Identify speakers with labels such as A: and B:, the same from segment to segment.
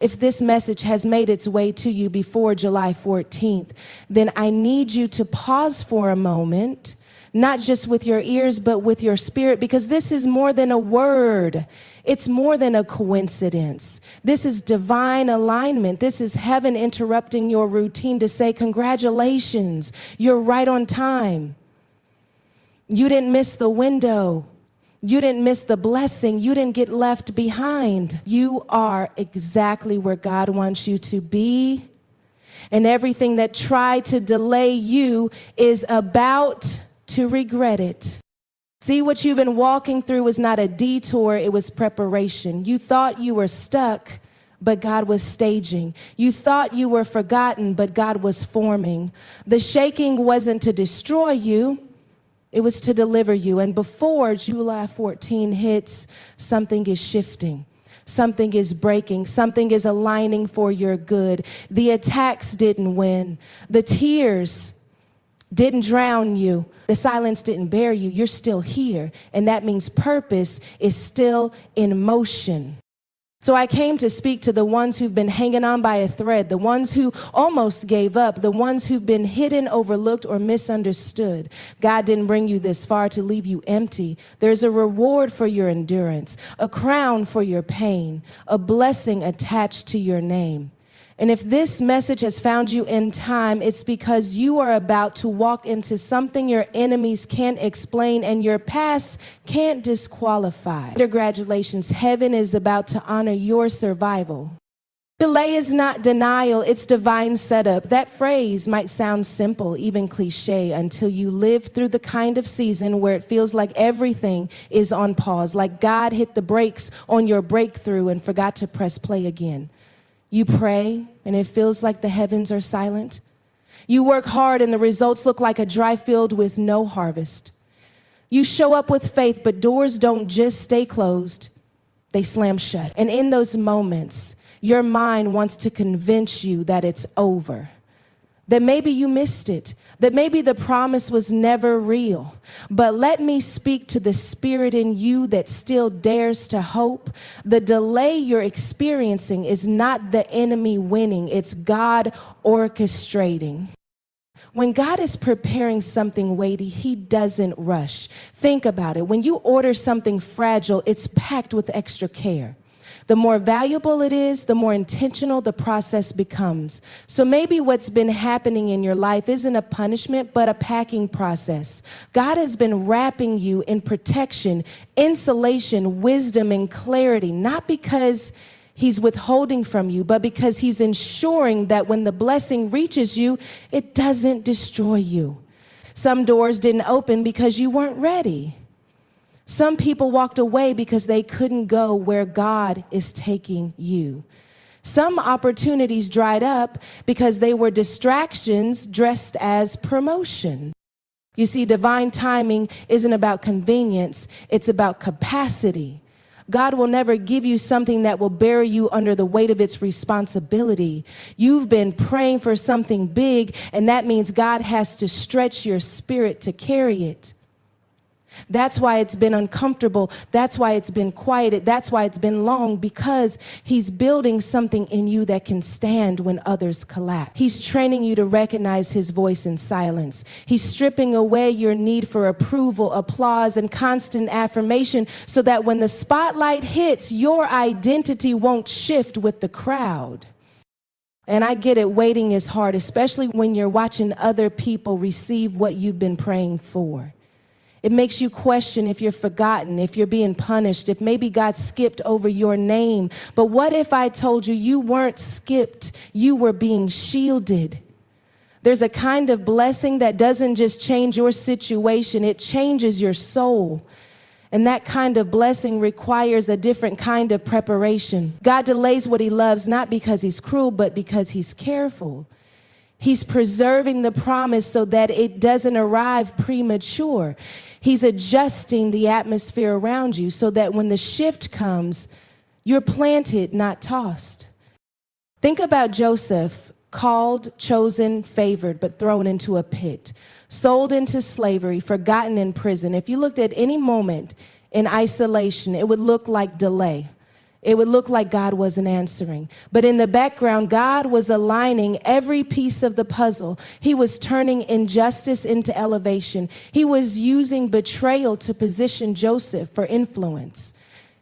A: If this message has made its way to you before July 14th, then I need you to pause for a moment, not just with your ears, but with your spirit, because this is more than a word. It's more than a coincidence. This is divine alignment. This is heaven interrupting your routine to say, congratulations, you're right on time. You didn't miss the window. You didn't miss the blessing. You didn't get left behind. You are exactly where God wants you to be. And everything that tried to delay you is about to regret it. See, what you've been walking through was not a detour, it was preparation. You thought you were stuck, but God was staging. You thought you were forgotten, but God was forming. The shaking wasn't to destroy you. It was to deliver you. And before July 14 hits, something is shifting. Something is breaking. Something is aligning for your good. The attacks didn't win. The tears didn't drown you. The silence didn't bury you. You're still here. And that means purpose is still in motion. So I came to speak to the ones who've been hanging on by a thread, the ones who almost gave up, the ones who've been hidden, overlooked, or misunderstood. God didn't bring you this far to leave you empty. There's a reward for your endurance, a crown for your pain, a blessing attached to your name. And if this message has found you in time, it's because you are about to walk into something your enemies can't explain and your past can't disqualify. Congratulations, heaven is about to honor your survival. Delay is not denial, it's divine setup. That phrase might sound simple, even cliche, until you live through the kind of season where it feels like everything is on pause, like God hit the brakes on your breakthrough and forgot to press play again. You pray, and it feels like the heavens are silent. You work hard, and the results look like a dry field with no harvest. You show up with faith, but doors don't just stay closed. They slam shut. And in those moments, your mind wants to convince you that it's over, that maybe you missed it, that maybe the promise was never real. But let me speak to the spirit in you that still dares to hope. The delay you're experiencing is not the enemy winning, it's God orchestrating. When God is preparing something weighty, he doesn't rush. Think about it. When you order something fragile, it's packed with extra care. The more valuable it is, the more intentional the process becomes. So maybe what's been happening in your life isn't a punishment, but a packing process. God has been wrapping you in protection, insulation, wisdom, and clarity, not because he's withholding from you, but because he's ensuring that when the blessing reaches you, it doesn't destroy you. Some doors didn't open because you weren't ready. Some people walked away because they couldn't go where God is taking you. Some opportunities dried up because they were distractions dressed as promotion. You see, divine timing isn't about convenience, it's about capacity. God will never give you something that will bury you under the weight of its responsibility. You've been praying for something big, and that means God has to stretch your spirit to carry it. That's why it's been uncomfortable. That's why it's been quieted. That's why it's been long, because he's building something in you that can stand when others collapse. He's training you to recognize his voice in silence. He's stripping away your need for approval, applause, and constant affirmation so that when the spotlight hits, your identity won't shift with the crowd. And I get it, waiting is hard, especially when you're watching other people receive what you've been praying for. It makes you question if you're forgotten, if you're being punished, if maybe God skipped over your name. But what if I told you you weren't skipped, you were being shielded? There's a kind of blessing that doesn't just change your situation, it changes your soul. And that kind of blessing requires a different kind of preparation. God delays what he loves, not because he's cruel, but because he's careful. He's preserving the promise so that it doesn't arrive premature. He's adjusting the atmosphere around you so that when the shift comes, you're planted, not tossed. Think about Joseph, called, chosen, favored, but thrown into a pit, sold into slavery, forgotten in prison. If you looked at any moment in isolation, it would look like delay. It would look like God wasn't answering. But in the background, God was aligning every piece of the puzzle. He was turning injustice into elevation. He was using betrayal to position Joseph for influence.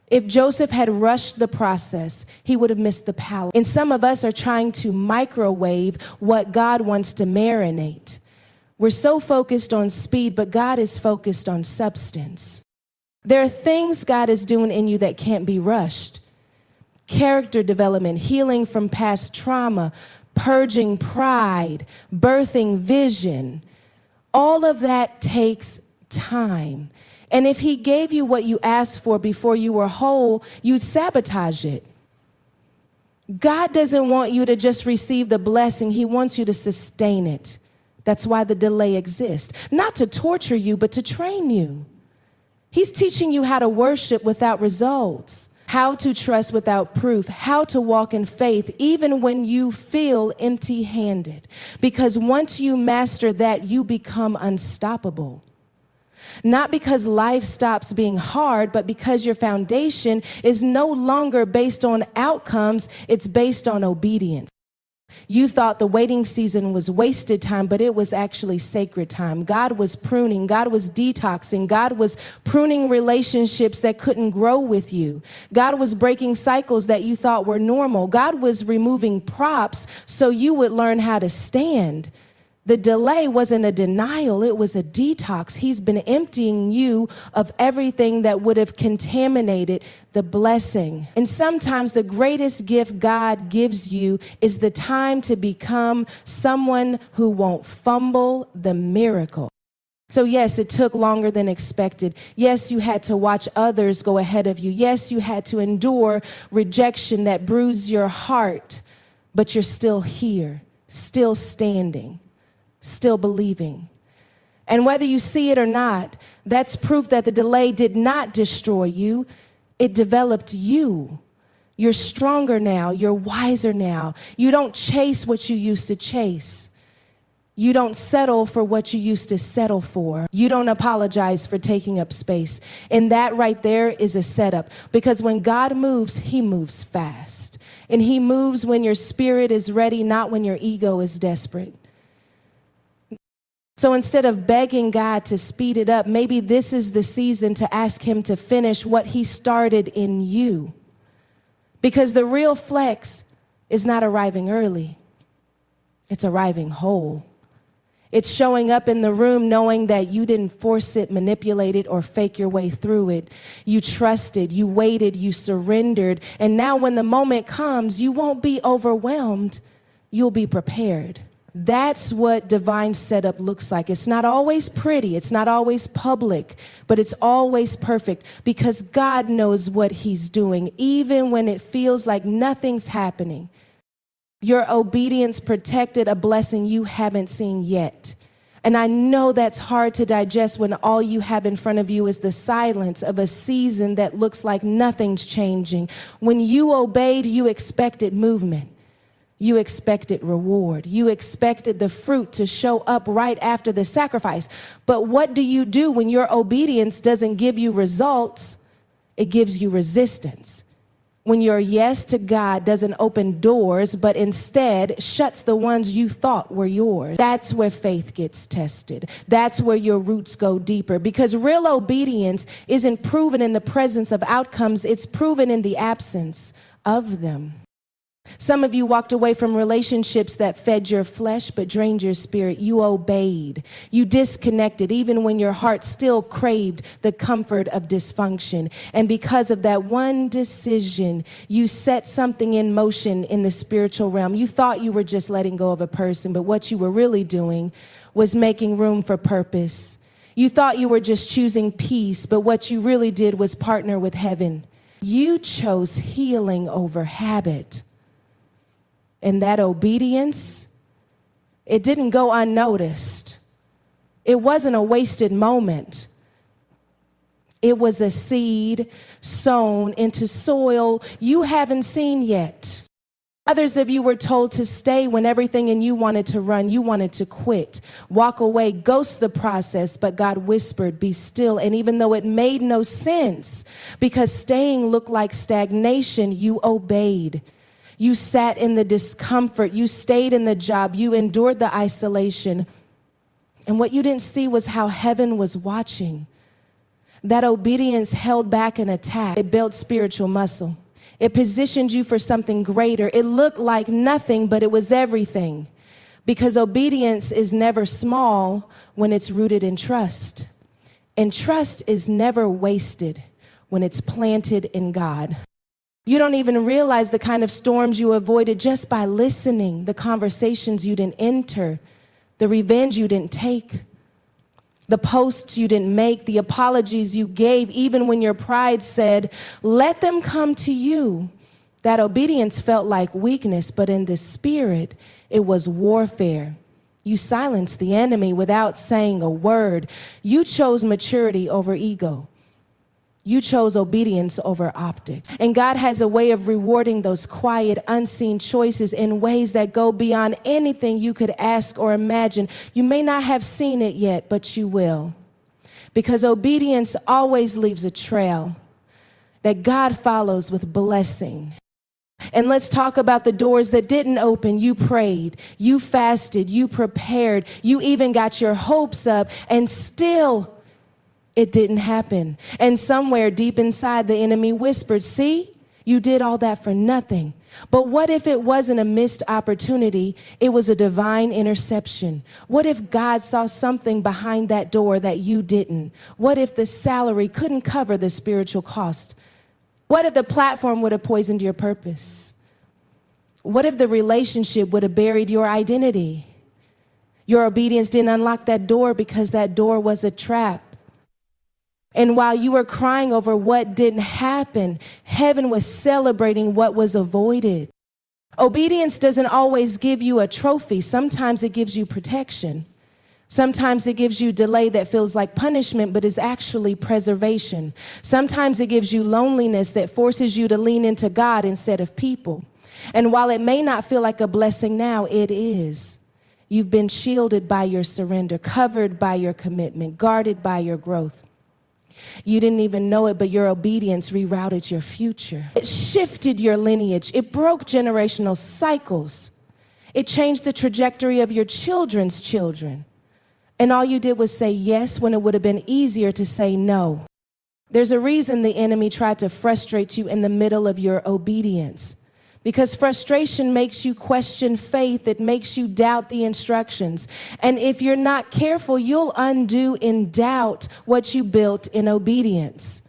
A: If Joseph had rushed the process, he would have missed the palace. And some of us are trying to microwave what God wants to marinate. We're so focused on speed, but God is focused on substance. There are things God is doing in you that can't be rushed. Character development, healing from past trauma, purging pride, birthing vision. All of that takes time. And if he gave you what you asked for before you were whole, you'd sabotage it. God doesn't want you to just receive the blessing. He wants you to sustain it. That's why the delay exists. Not to torture you, but to train you. He's teaching you how to worship without results, how to trust without proof, how to walk in faith even when you feel empty-handed. Because once you master that, you become unstoppable. Not because life stops being hard, but because your foundation is no longer based on outcomes, it's based on obedience. You thought the waiting season was wasted time, but it was actually sacred time. God was pruning, God was detoxing, God was pruning relationships that couldn't grow with you. God was breaking cycles that you thought were normal. God was removing props so you would learn how to stand. The delay wasn't a denial, it was a detox. He's been emptying you of everything that would have contaminated the blessing. And sometimes the greatest gift God gives you is the time to become someone who won't fumble the miracle. So yes, it took longer than expected. Yes, you had to watch others go ahead of you. Yes, you had to endure rejection that bruised your heart, but you're still here, still standing, still believing. And whether you see it or not, that's proof that the delay did not destroy you. It developed you. You're stronger now. You're wiser now. You don't chase what you used to chase. You don't settle for what you used to settle for. You don't apologize for taking up space. And that right there is a setup. Because when God moves, he moves fast. And he moves when your spirit is ready, not when your ego is desperate. So instead of begging God to speed it up, maybe this is the season to ask him to finish what he started in you. Because the real flex is not arriving early. It's arriving whole. It's showing up in the room knowing that you didn't force it, manipulate it, or fake your way through it. You trusted, you waited, you surrendered. And now when the moment comes, you won't be overwhelmed. You'll be prepared. That's what divine setup looks like. It's not always pretty. It's not always public, but it's always perfect because God knows what he's doing, even when it feels like nothing's happening. Your obedience protected a blessing you haven't seen yet. And I know that's hard to digest when all you have in front of you is the silence of a season that looks like nothing's changing. When you obeyed, you expected movement. You expected reward. You expected the fruit to show up right after the sacrifice. But what do you do when your obedience doesn't give you results? It gives you resistance. When your yes to God doesn't open doors, but instead shuts the ones you thought were yours. That's where faith gets tested. That's where your roots go deeper. Because real obedience isn't proven in the presence of outcomes. It's proven in the absence of them. Some of you walked away from relationships that fed your flesh but drained your spirit. You obeyed. You disconnected even when your heart still craved the comfort of dysfunction. And because of that one decision, you set something in motion in the spiritual realm. You thought you were just letting go of a person, but what you were really doing was making room for purpose. You thought you were just choosing peace, but what you really did was partner with heaven. You chose healing over habit. And that obedience, it didn't go unnoticed. It wasn't a wasted moment. It was a seed sown into soil you haven't seen yet. Others of you were told to stay when everything in you wanted to run. You wanted to quit, walk away, ghost the process, but God whispered, be still. And even though it made no sense, because staying looked like stagnation, you obeyed. You sat in the discomfort. You stayed in the job. You endured the isolation. And what you didn't see was how heaven was watching. That obedience held back an attack. It built spiritual muscle. It positioned you for something greater. It looked like nothing, but it was everything. Because obedience is never small when it's rooted in trust. And trust is never wasted when it's planted in God. You don't even realize the kind of storms you avoided just by listening, the conversations you didn't enter, the revenge you didn't take, the posts you didn't make, the apologies you gave, even when your pride said, let them come to you. That obedience felt like weakness, but in the spirit, it was warfare. You silenced the enemy without saying a word. You chose maturity over ego. You chose obedience over optics. And God has a way of rewarding those quiet, unseen choices in ways that go beyond anything you could ask or imagine. You may not have seen it yet, but you will. Because obedience always leaves a trail that God follows with blessing. And let's talk about the doors that didn't open. You prayed, you fasted, you prepared, you even got your hopes up, and still it didn't happen. And somewhere deep inside, the enemy whispered, see, you did all that for nothing. But what if it wasn't a missed opportunity? It was a divine interception. What if God saw something behind that door that you didn't? What if the salary couldn't cover the spiritual cost? What if the platform would have poisoned your purpose? What if the relationship would have buried your identity? Your obedience didn't unlock that door because that door was a trap. And while you were crying over what didn't happen, heaven was celebrating what was avoided. Obedience doesn't always give you a trophy. Sometimes it gives you protection. Sometimes it gives you delay that feels like punishment, but is actually preservation. Sometimes it gives you loneliness that forces you to lean into God instead of people. And while it may not feel like a blessing now, it is. You've been shielded by your surrender, covered by your commitment, guarded by your growth. You didn't even know it, but your obedience rerouted your future. It shifted your lineage. It broke generational cycles. It changed the trajectory of your children's children. And all you did was say yes when it would have been easier to say no. There's a reason the enemy tried to frustrate you in the middle of your obedience. Because frustration makes you question faith. It makes you doubt the instructions. And if you're not careful, you'll undo in doubt what you built in obedience.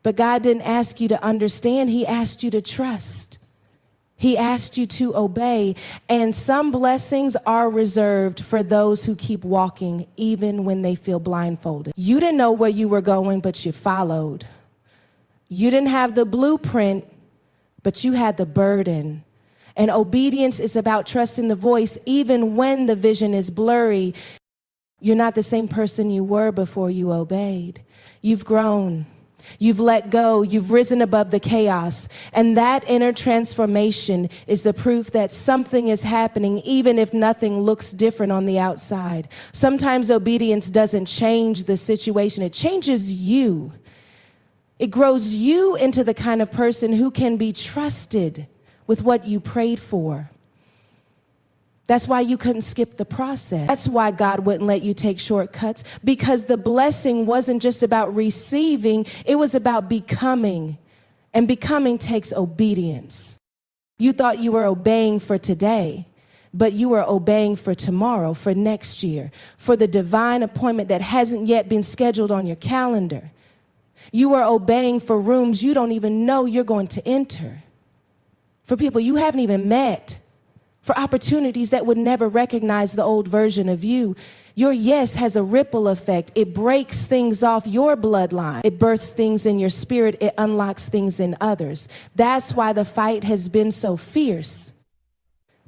A: But God didn't ask you to understand. He asked you to trust. He asked you to obey. And some blessings are reserved for those who keep walking, even when they feel blindfolded. You didn't know where you were going, but you followed. You didn't have the blueprint, but you had the burden. And obedience is about trusting the voice even when the vision is blurry. You're not the same person you were before you obeyed. You've grown. You've let go. You've risen above the chaos. And that inner transformation is the proof that something is happening, even if nothing looks different on the outside. Sometimes obedience doesn't change the situation. It changes you. It grows you into the kind of person who can be trusted with what you prayed for. That's why you couldn't skip the process. That's why God wouldn't let you take shortcuts, because the blessing wasn't just about receiving, it was about becoming. And becoming takes obedience. You thought you were obeying for today, but you were obeying for tomorrow, for next year, for the divine appointment that hasn't yet been scheduled on your calendar. You are obeying for rooms you don't even know you're going to enter, for people you haven't even met, for opportunities that would never recognize the old version of you. Your yes has a ripple effect. It breaks things off your bloodline. It births things in your spirit. It unlocks things in others. That's why the fight has been so fierce,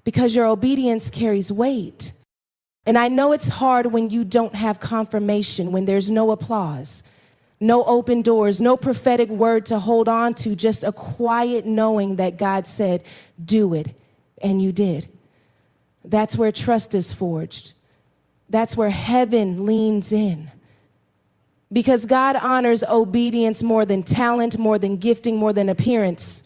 A: because your obedience carries weight. And I know it's hard when you don't have confirmation, when there's no applause, no open doors, no prophetic word to hold on to, just a quiet knowing that God said, do it. And you did. That's where trust is forged. That's where heaven leans in. Because God honors obedience more than talent, more than gifting, more than appearance.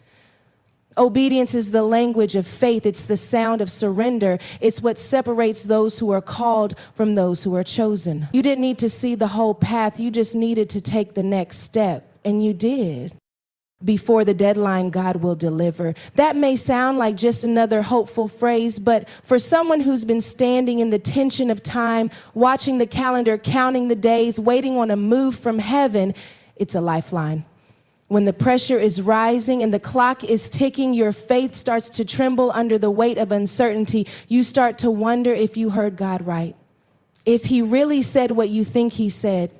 A: Obedience is the language of faith. It's the sound of surrender. It's what separates those who are called from those who are chosen. You didn't need to see the whole path. You just needed to take the next step, and you did. Before the deadline, God will deliver. That may sound like just another hopeful phrase, but for someone who's been standing in the tension of time, watching the calendar, counting the days, waiting on a move from heaven, it's a lifeline. When the pressure is rising and the clock is ticking, your faith starts to tremble under the weight of uncertainty. You start to wonder if you heard God right. If he really said what you think he said.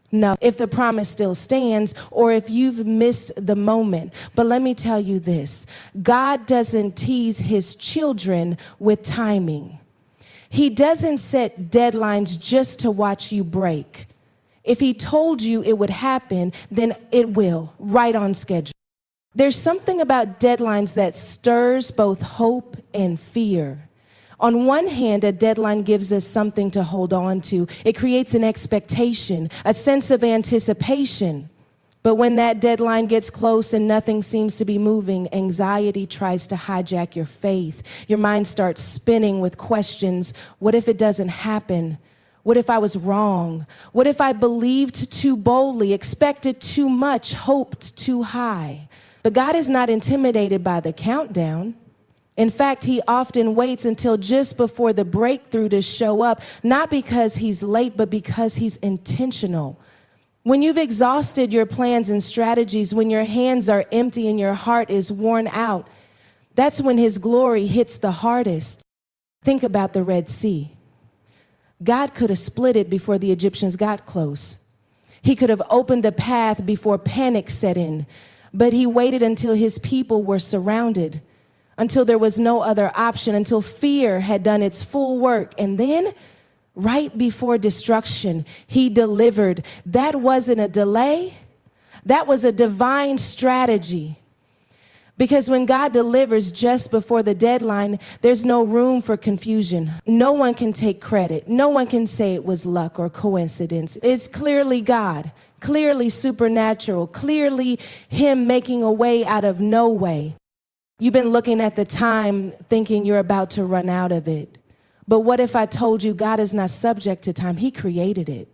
A: No, if the promise still stands, or if you've missed the moment. But let me tell you this, God doesn't tease his children with timing. He doesn't set deadlines just to watch you break. If he told you it would happen, then it will, right on schedule. There's something about deadlines that stirs both hope and fear. On one hand, a deadline gives us something to hold on to. It creates an expectation, a sense of anticipation. But when that deadline gets close and nothing seems to be moving, anxiety tries to hijack your faith. Your mind starts spinning with questions. What if it doesn't happen? What if I was wrong? What if I believed too boldly, expected too much, hoped too high? But God is not intimidated by the countdown. In fact, he often waits until just before the breakthrough to show up, not because he's late, but because he's intentional. When you've exhausted your plans and strategies, when your hands are empty and your heart is worn out, that's when his glory hits the hardest. Think about the Red Sea. God could have split it before the Egyptians got close. He could have opened the path before panic set in, but he waited until his people were surrounded, until there was no other option, until fear had done its full work. And then, right before destruction, he delivered. That wasn't a delay. That was a divine strategy. Because when God delivers just before the deadline, there's no room for confusion. No one can take credit. No one can say it was luck or coincidence. It's clearly God, clearly supernatural, clearly him making a way out of no way. You've been looking at the time thinking you're about to run out of it. But what if I told you God is not subject to time? He created it.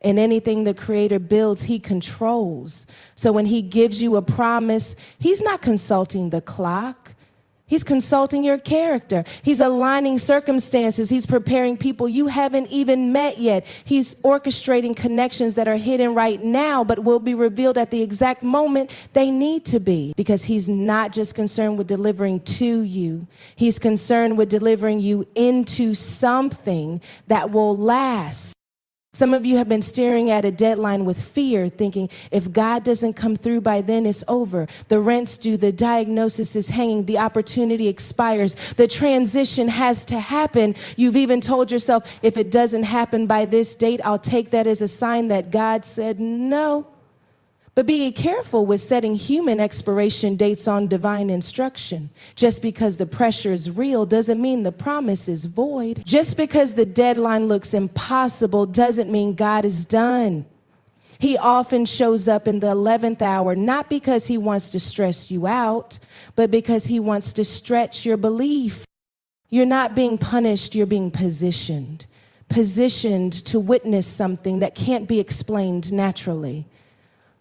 A: And anything the Creator builds, he controls. So when he gives you a promise, he's not consulting the clock. He's consulting your character. He's aligning circumstances. He's preparing people you haven't even met yet. He's orchestrating connections that are hidden right now, but will be revealed at the exact moment they need to be. Because he's not just concerned with delivering to you. He's concerned with delivering you into something that will last. Some of you have been staring at a deadline with fear, thinking if God doesn't come through by then, it's over. The rent's due, the diagnosis is hanging, the opportunity expires, the transition has to happen. You've even told yourself, if it doesn't happen by this date, I'll take that as a sign that God said no. But be careful with setting human expiration dates on divine instruction. Just because the pressure is real doesn't mean the promise is void. Just because the deadline looks impossible doesn't mean God is done. He often shows up in the 11th hour, not because he wants to stress you out, but because he wants to stretch your belief. You're not being punished, you're being positioned. Positioned to witness something that can't be explained naturally.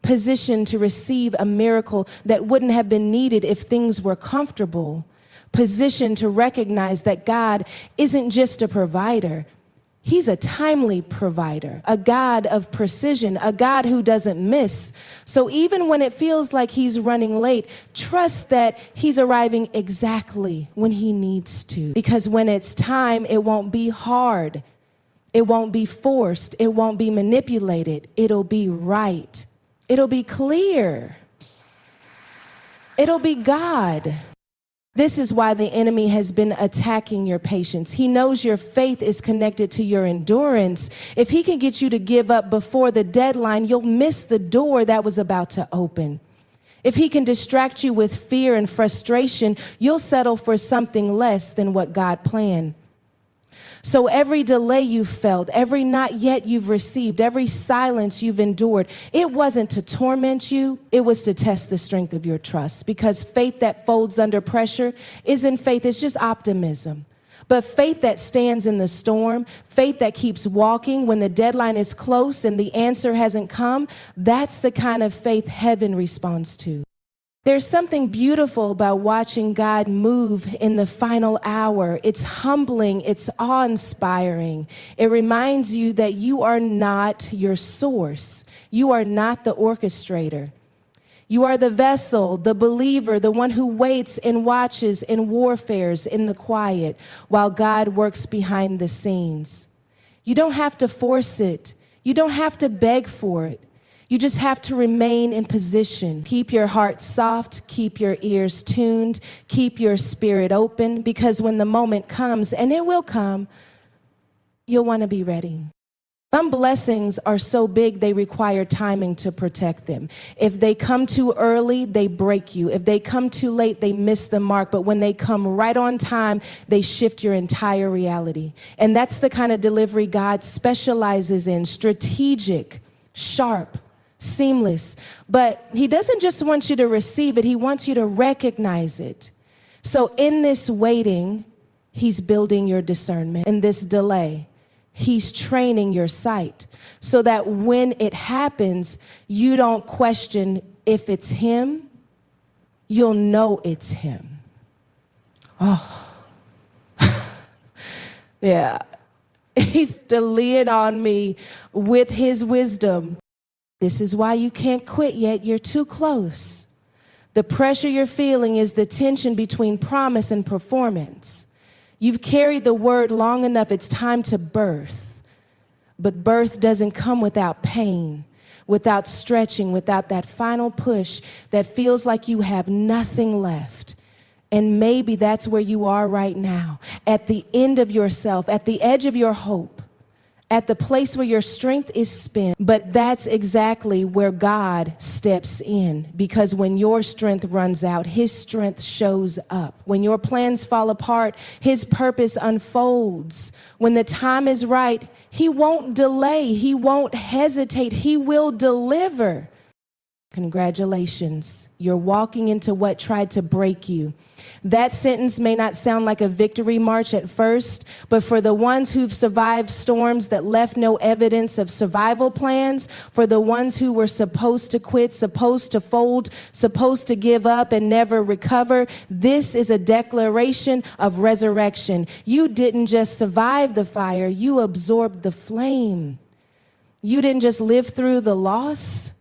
A: Positioned to receive a miracle that wouldn't have been needed if things were comfortable. Positioned to recognize that God isn't just a provider. He's a timely provider, a God of precision, a God who doesn't miss. So even when it feels like he's running late, trust that he's arriving exactly when he needs to. Because when it's time, it won't be hard. It won't be forced. It won't be manipulated. It'll be right. It'll be clear. It'll be God. This is why the enemy has been attacking your patience. He knows your faith is connected to your endurance. If he can get you to give up before the deadline, you'll miss the door that was about to open. If he can distract you with fear and frustration, you'll settle for something less than what God planned. So every delay you felt, every not yet you've received, every silence you've endured, it wasn't to torment you, it was to test the strength of your trust. Because faith that folds under pressure isn't faith, it's just optimism. But faith that stands in the storm, faith that keeps walking when the deadline is close and the answer hasn't come, that's the kind of faith heaven responds to. There's something beautiful about watching God move in the final hour. It's humbling, it's awe-inspiring. It reminds you that you are not your source. You are not the orchestrator. You are the vessel, the believer, the one who waits and watches in warfares in the quiet while God works behind the scenes. You don't have to force it. You don't have to beg for it. You just have to remain in position. Keep your heart soft, keep your ears tuned, keep your spirit open, because when the moment comes, and it will come, you'll want to be ready. Some blessings are so big they require timing to protect them. If they come too early, they break you. If they come too late, they miss the mark. But when they come right on time, they shift your entire reality. And that's the kind of delivery God specializes in: strategic, sharp, seamless. But he doesn't just want you to receive it, he wants you to recognize it. So in this waiting, he's building your discernment. In this delay, he's training your sight so that when it happens, you don't question if it's him, you'll know it's him. Oh, yeah. He's delaying on me with his wisdom. This is why you can't quit yet. You're too close. The pressure you're feeling is the tension between promise and performance. You've carried the word long enough. It's time to birth. But birth doesn't come without pain, without stretching, without that final push that feels like you have nothing left. And maybe that's where you are right now, at the end of yourself, at the edge of your hope, at the place where your strength is spent. But that's exactly where God steps in, because when your strength runs out, his strength shows up. When your plans fall apart, his purpose unfolds. When the time is right, he won't delay, he won't hesitate, he will deliver. Congratulations, you're walking into what tried to break you. That sentence may not sound like a victory march at first, but for the ones who've survived storms that left no evidence of survival plans, for the ones who were supposed to quit, supposed to fold, supposed to give up and never recover, this is a declaration of resurrection. You didn't just survive the fire, you absorbed the flame. You didn't just live through the loss,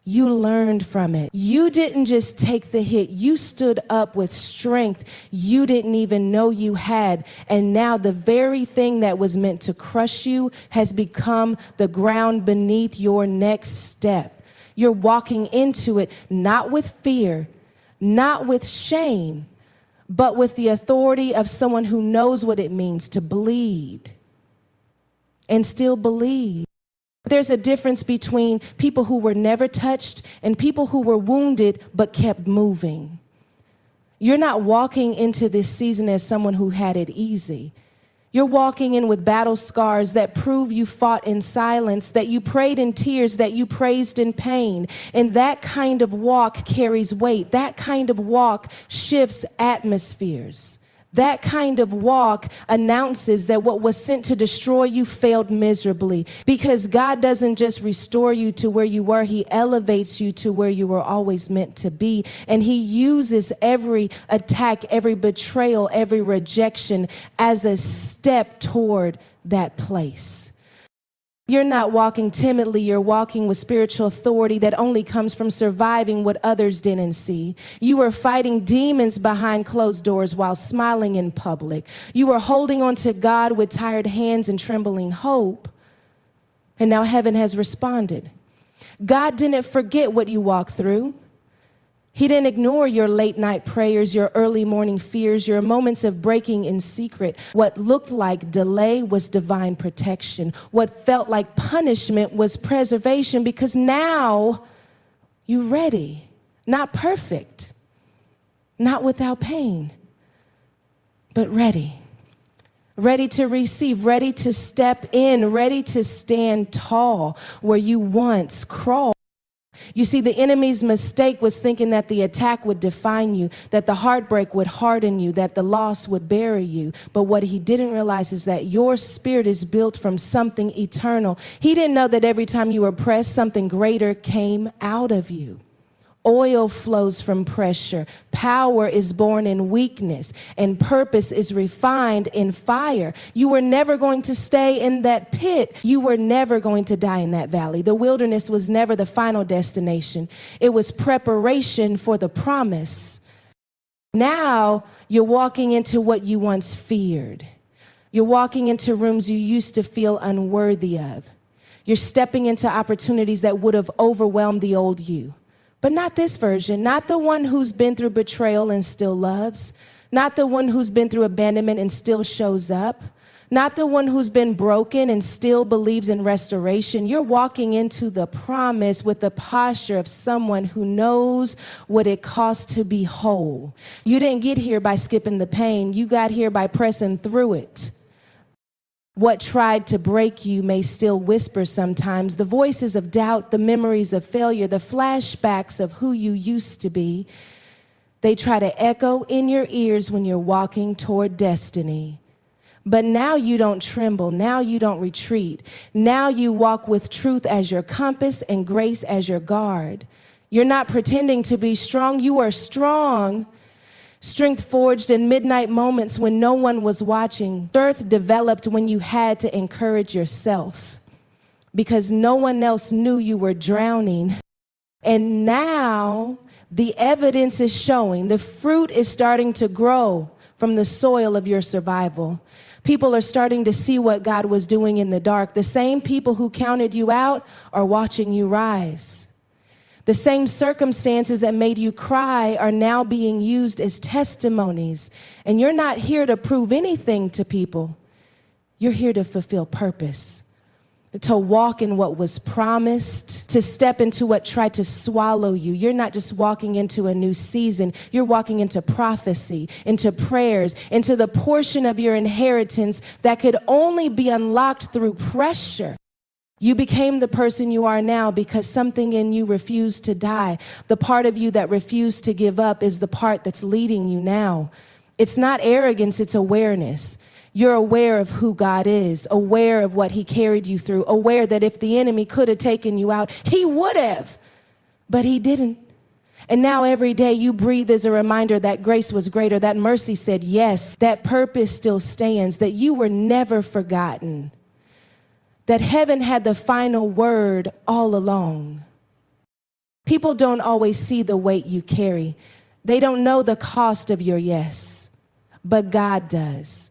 A: you learned from it. You didn't just take the hit. You stood up with strength you didn't even know you had. And now the very thing that was meant to crush you has become the ground beneath your next step. You're walking into it not with fear, not with shame, but with the authority of someone who knows what it means to bleed and still believe. There's a difference between people who were never touched and people who were wounded but kept moving. You're not walking into this season as someone who had it easy. You're walking in with battle scars that prove you fought in silence, that you prayed in tears, that you praised in pain. And that kind of walk carries weight. That kind of walk shifts atmospheres. That kind of walk announces that what was sent to destroy you failed miserably, because God doesn't just restore you to where you were, he elevates you to where you were always meant to be. And he uses every attack, every betrayal, every rejection as a step toward that place. You're not walking timidly, you're walking with spiritual authority that only comes from surviving what others didn't see. You were fighting demons behind closed doors while smiling in public. You were holding on to God with tired hands and trembling hope. And now heaven has responded. God didn't forget what you walked through. He didn't ignore your late night prayers, your early morning fears, your moments of breaking in secret. What looked like delay was divine protection. What felt like punishment was preservation, because now you're ready. Not perfect, not without pain, but ready. Ready to receive, ready to step in, ready to stand tall where you once crawled. You see, the enemy's mistake was thinking that the attack would define you, that the heartbreak would harden you, that the loss would bury you. But what he didn't realize is that your spirit is built from something eternal. He didn't know that every time you were pressed, something greater came out of you. Oil flows from pressure. Power is born in weakness, and purpose is refined in fire. You were never going to stay in that pit. You were never going to die in that valley. The wilderness was never the final destination. It was preparation for the promise. Now you're walking into what you once feared. You're walking into rooms you used to feel unworthy of. You're stepping into opportunities that would have overwhelmed the old you. But not this version, not the one who's been through betrayal and still loves, not the one who's been through abandonment and still shows up, not the one who's been broken and still believes in restoration. You're walking into the promise with the posture of someone who knows what it costs to be whole. You didn't get here by skipping the pain. You got here by pressing through it. What tried to break you may still whisper sometimes. The voices of doubt, the memories of failure, the flashbacks of who you used to be, they try to echo in your ears when you're walking toward destiny. But now you don't tremble. Now you don't retreat. Now you walk with truth as your compass and grace as your guard. You're not pretending to be strong. You are strong. Strength forged in midnight moments when no one was watching. Strength developed when you had to encourage yourself because no one else knew you were drowning. And now the evidence is showing. The fruit is starting to grow from the soil of your survival. People are starting to see what God was doing in the dark. The same people who counted you out are watching you rise. The same circumstances that made you cry are now being used as testimonies. And you're not here to prove anything to people. You're here to fulfill purpose, to walk in what was promised, to step into what tried to swallow you. You're not just walking into a new season. You're walking into prophecy, into prayers, into the portion of your inheritance that could only be unlocked through pressure. You became the person you are now because something in you refused to die. The part of you that refused to give up is the part that's leading you now. It's not arrogance, it's awareness. You're aware of who God is, aware of what he carried you through, aware that if the enemy could have taken you out, he would have, but he didn't. And now every day you breathe as a reminder that grace was greater, that mercy said yes, that purpose still stands, that you were never forgotten, that heaven had the final word all along. People don't always see the weight you carry. They don't know the cost of your yes, but God does.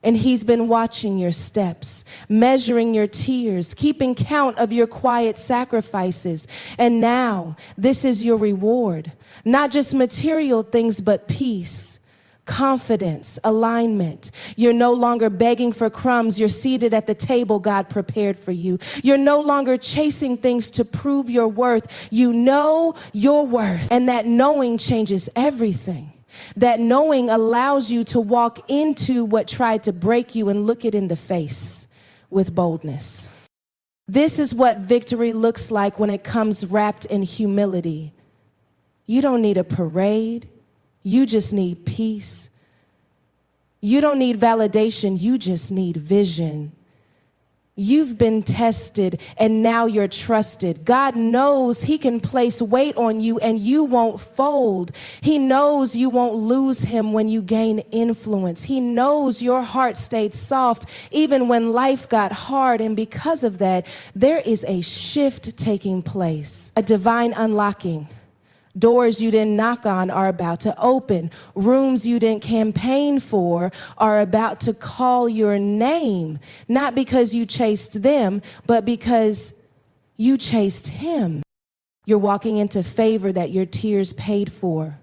A: And he's been watching your steps, measuring your tears, keeping count of your quiet sacrifices. And now this is your reward, not just material things, but peace, confidence, alignment. You're no longer begging for crumbs. You're seated at the table God prepared for you. You're no longer chasing things to prove your worth. You know your worth, and that knowing changes everything. That knowing allows you to walk into what tried to break you and look it in the face with boldness. This is what victory looks like when it comes wrapped in humility. You don't need a parade. You just need peace. You don't need validation. You just need vision. You've been tested and now you're trusted. God knows he can place weight on you and you won't fold. He knows you won't lose him when you gain influence. He knows your heart stayed soft even when life got hard. And because of that, there is a shift taking place, a divine unlocking. Doors you didn't knock on are about to open. Rooms you didn't campaign for are about to call your name, not because you chased them, but because you chased him. You're walking into favor that your tears paid for,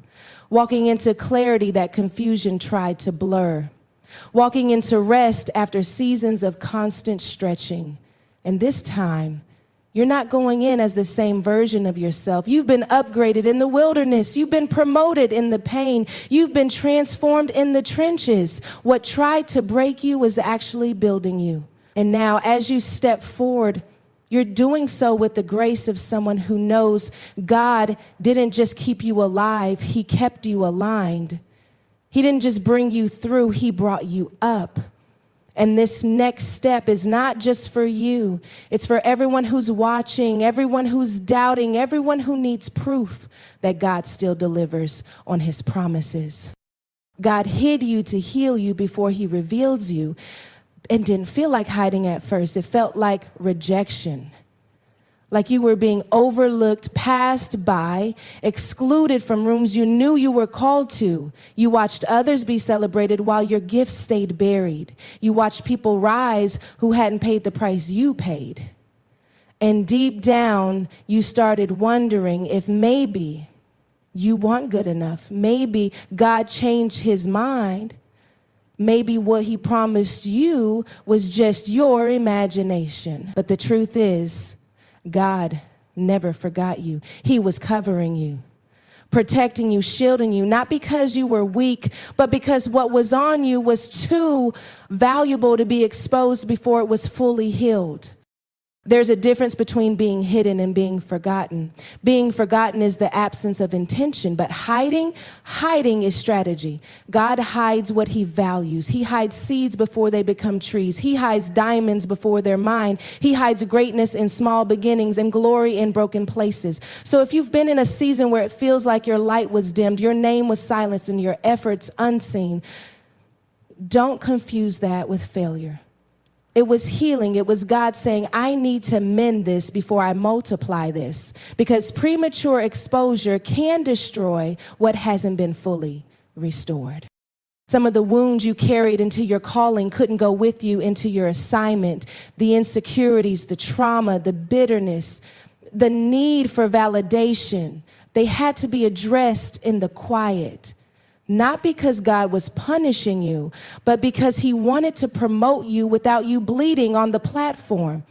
A: walking into clarity that confusion tried to blur, walking into rest after seasons of constant stretching. And this time, You're not going in as the same version of yourself. You've been upgraded in the wilderness. You've been promoted in the pain. You've been transformed in the trenches. What tried to break you was actually building you. And now as you step forward, you're doing so with the grace of someone who knows God didn't just keep you alive, he kept you aligned. He didn't just bring you through, he brought you up. And this next step is not just for you. It's for everyone who's watching, everyone who's doubting, everyone who needs proof that God still delivers on his promises. God hid you to heal you before he reveals you. And didn't feel like hiding at first. It felt like rejection. Like you were being overlooked, passed by, excluded from rooms you knew you were called to. You watched others be celebrated while your gifts stayed buried. You watched people rise who hadn't paid the price you paid. And deep down, you started wondering if maybe you weren't good enough. Maybe God changed his mind. Maybe what he promised you was just your imagination. But the truth is, God never forgot you. He was covering you, protecting you, shielding you, not because you were weak, but because what was on you was too valuable to be exposed before it was fully healed. There's a difference between being hidden and being forgotten. Being forgotten is the absence of intention, but hiding is strategy. God hides what he values. He hides seeds before they become trees. He hides diamonds before they're mined. He hides greatness in small beginnings and glory in broken places. So if you've been in a season where it feels like your light was dimmed, your name was silenced, and your efforts unseen, don't confuse that with failure. It was healing. It was God saying, I need to mend this before I multiply this, because premature exposure can destroy what hasn't been fully restored. Some of the wounds you carried into your calling couldn't go with you into your assignment. The insecurities, the trauma, the bitterness, the need for validation, they had to be addressed in the quiet. Not because God was punishing you, but because he wanted to promote you without you bleeding on the platform.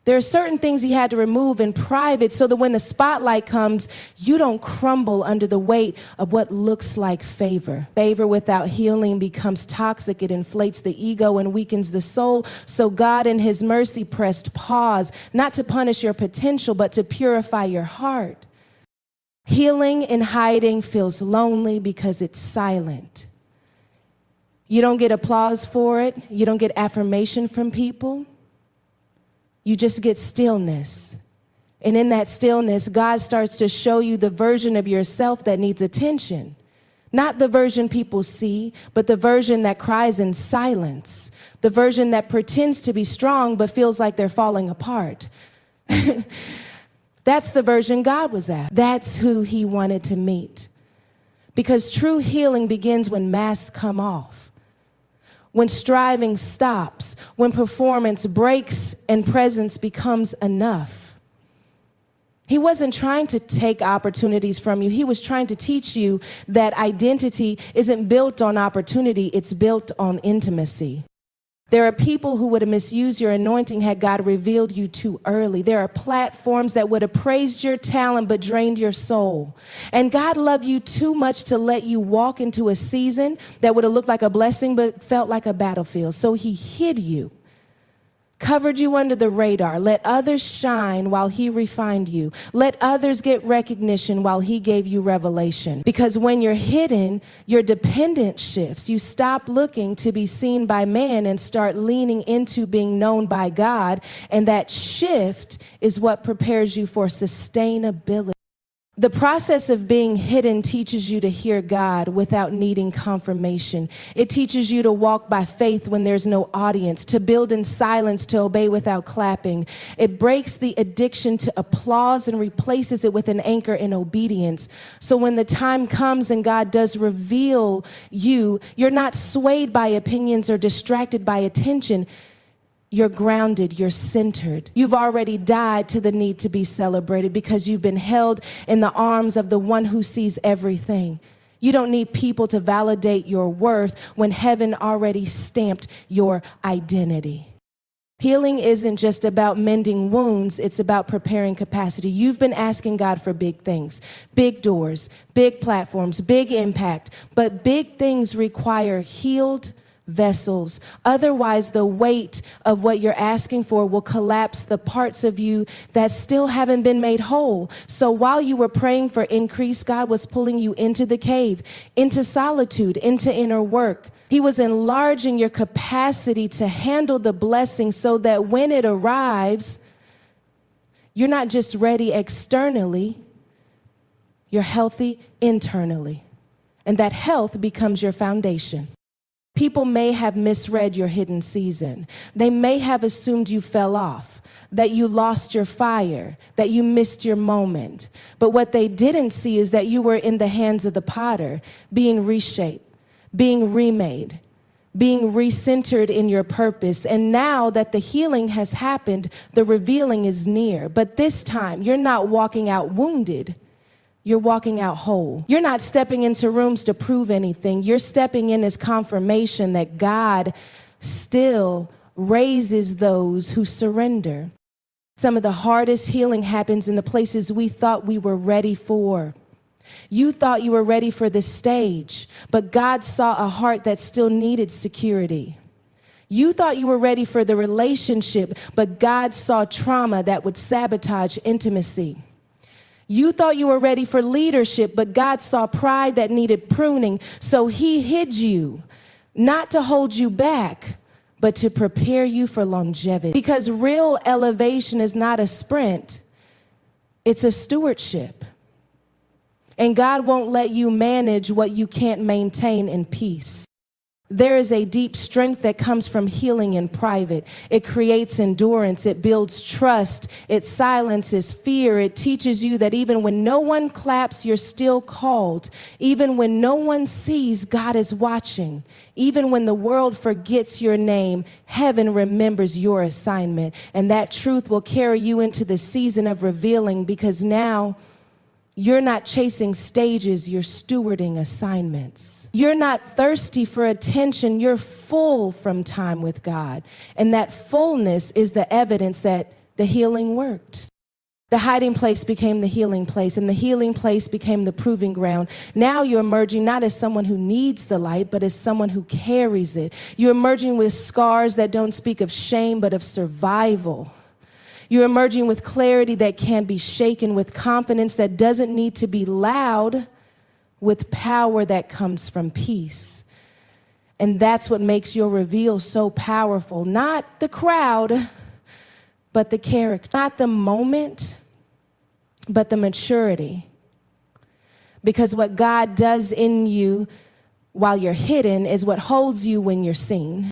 A: There are certain things he had to remove in private so that when the spotlight comes, you don't crumble under the weight of what looks like favor. Favor without healing becomes toxic. It inflates the ego and weakens the soul. So God in his mercy pressed pause, not to punish your potential, but to purify your heart. Healing in hiding feels lonely because it's silent. You don't get applause for it. You don't get affirmation from people. You just get stillness. And in that stillness, God starts to show you the version of yourself that needs attention. Not the version people see, but the version that cries in silence. The version that pretends to be strong but feels like they're falling apart. That's the version God was at. That's who he wanted to meet. Because true healing begins when masks come off, when striving stops, when performance breaks and presence becomes enough. He wasn't trying to take opportunities from you. He was trying to teach you that identity isn't built on opportunity, it's built on intimacy. There are people who would have misused your anointing had God revealed you too early. There are platforms that would have praised your talent but drained your soul. And God loved you too much to let you walk into a season that would have looked like a blessing but felt like a battlefield. So he hid you, covered you under the radar, let others shine while he refined you. Let others get recognition while he gave you revelation. Because when you're hidden, your dependence shifts. You stop looking to be seen by man and start leaning into being known by God. And that shift is what prepares you for sustainability. The process of being hidden teaches you to hear God without needing confirmation. It teaches you to walk by faith when there's no audience, to build in silence, to obey without clapping. It breaks the addiction to applause and replaces it with an anchor in obedience. So when the time comes and God does reveal you, you're not swayed by opinions or distracted by attention. You're grounded, you're centered. You've already died to the need to be celebrated because you've been held in the arms of the one who sees everything. You don't need people to validate your worth when heaven already stamped your identity. Healing isn't just about mending wounds, it's about preparing capacity. You've been asking God for big things, big doors, big platforms, big impact, but big things require healed vessels. Otherwise, the weight of what you're asking for will collapse the parts of you that still haven't been made whole. So while you were praying for increase, God was pulling you into the cave, into solitude, into inner work. He was enlarging your capacity to handle the blessing so that when it arrives, you're not just ready externally, you're healthy internally. And that health becomes your foundation. People may have misread your hidden season. They may have assumed you fell off, that you lost your fire, that you missed your moment. But what they didn't see is that you were in the hands of the potter, being reshaped, being remade, being recentered in your purpose. And now that the healing has happened, the revealing is near. But this time, you're not walking out wounded. You're walking out whole. You're not stepping into rooms to prove anything. You're stepping in as confirmation that God still raises those who surrender. Some of the hardest healing happens in the places we thought we were ready for. You thought you were ready for the stage, but God saw a heart that still needed security. You thought you were ready for the relationship, but God saw trauma that would sabotage intimacy. You thought you were ready for leadership, but God saw pride that needed pruning, so he hid you, not to hold you back, but to prepare you for longevity. Because real elevation is not a sprint, it's a stewardship. And God won't let you manage what you can't maintain in peace. There is a deep strength that comes from healing in private. It creates endurance. It builds trust. It silences fear. It teaches you that even when no one claps, you're still called. Even when no one sees, God is watching. Even when the world forgets your name, heaven remembers your assignment. And that truth will carry you into the season of revealing, because now you're not chasing stages, you're stewarding assignments. You're not thirsty for attention, you're full from time with God. And that fullness is the evidence that the healing worked. The hiding place became the healing place, and the healing place became the proving ground. Now you're emerging not as someone who needs the light, but as someone who carries it. You're emerging with scars that don't speak of shame, but of survival. You're emerging with clarity that can be shaken, with confidence that doesn't need to be loud, with power that comes from peace. And that's what makes your reveal so powerful. Not the crowd, but the character. Not the moment, but the maturity. Because what God does in you while you're hidden is what holds you when you're seen.